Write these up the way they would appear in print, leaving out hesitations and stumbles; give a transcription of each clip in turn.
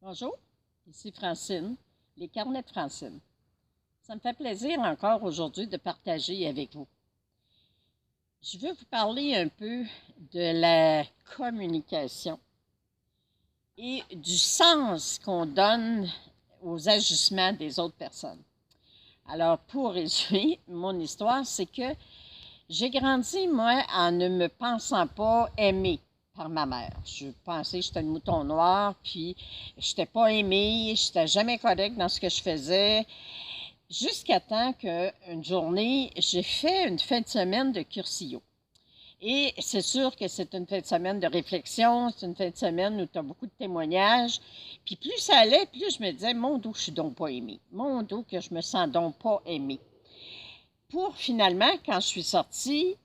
Bonjour, ici Francine, les carnets de Francine. Ça me fait plaisir encore aujourd'hui de partager avec vous. Je veux vous parler un peu de la communication et du sens qu'on donne aux ajustements des autres personnes. Alors, pour résumer, mon histoire, c'est que j'ai grandi, moi, en ne me pensant pas aimée par ma mère. Je pensais que j'étais le mouton noir, puis je n'étais pas aimée, je n'étais jamais correcte dans ce que je faisais, jusqu'à temps qu'une journée, j'ai fait une fin de semaine de cursillo. Et c'est sûr que c'est une fin de semaine de réflexion, c'est une fin de semaine où tu as beaucoup de témoignages. Puis plus ça allait, plus je me disais, mon Dieu, je suis donc pas aimée. Mon Dieu, que je me sens donc pas aimée. Pour finalement, quand je suis sortie,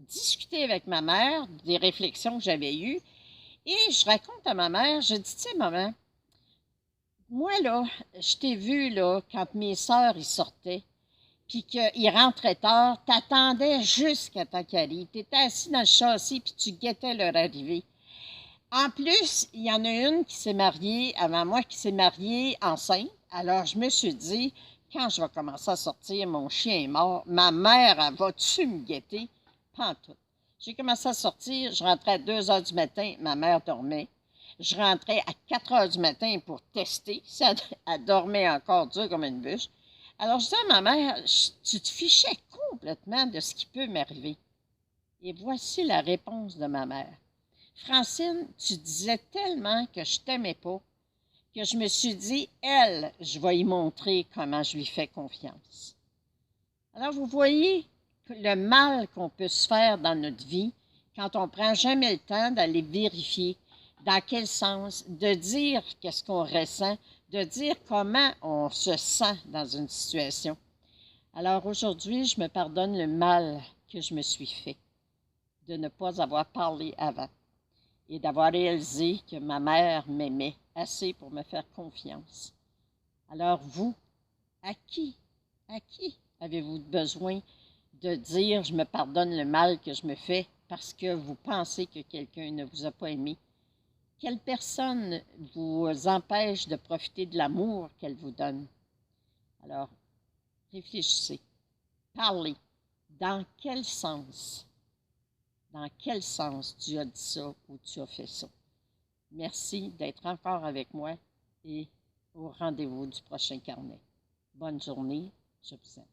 discuter avec ma mère des réflexions que j'avais eues. Et je raconte à ma mère, je dis, tu sais, maman, moi, là, je t'ai vu, là, quand mes sœurs, ils sortaient, puis qu'ils rentraient tard, t'attendais jusqu'à temps qu'ils arrivent. T'étais assis dans le châssis, puis tu guettais leur arrivée. En plus, il y en a une qui s'est mariée avant moi, qui s'est mariée enceinte. Alors, je me suis dit, quand je vais commencer à sortir, mon chien est mort, ma mère, elle va-tu me guetter? Pas en tout. J'ai commencé à sortir, je rentrais à 2 heures du matin, ma mère dormait. Je rentrais à 4 heures du matin pour tester. Si elle dormait encore dur comme une bûche. Alors, je disais à ma mère, tu te fichais complètement de ce qui peut m'arriver. Et voici la réponse de ma mère. Francine, tu disais tellement que je t'aimais pas que je me suis dit, elle, je vais y montrer comment je lui fais confiance. Alors, vous voyez le mal qu'on peut se faire dans notre vie quand on ne prend jamais le temps d'aller vérifier dans quel sens, de dire qu'est-ce qu'on ressent, de dire comment on se sent dans une situation. Alors aujourd'hui, je me pardonne le mal que je me suis fait de ne pas avoir parlé avant et d'avoir réalisé que ma mère m'aimait assez pour me faire confiance. Alors vous, à qui avez-vous besoin de dire je me pardonne le mal que je me fais parce que vous pensez que quelqu'un ne vous a pas aimé? Quelle personne vous empêche de profiter de l'amour qu'elle vous donne? Alors, réfléchissez, parlez. Dans quel sens? Dans quel sens tu as dit ça ou tu as fait ça? Merci d'être encore avec moi et au rendez-vous du prochain carnet. Bonne journée, je vous aime.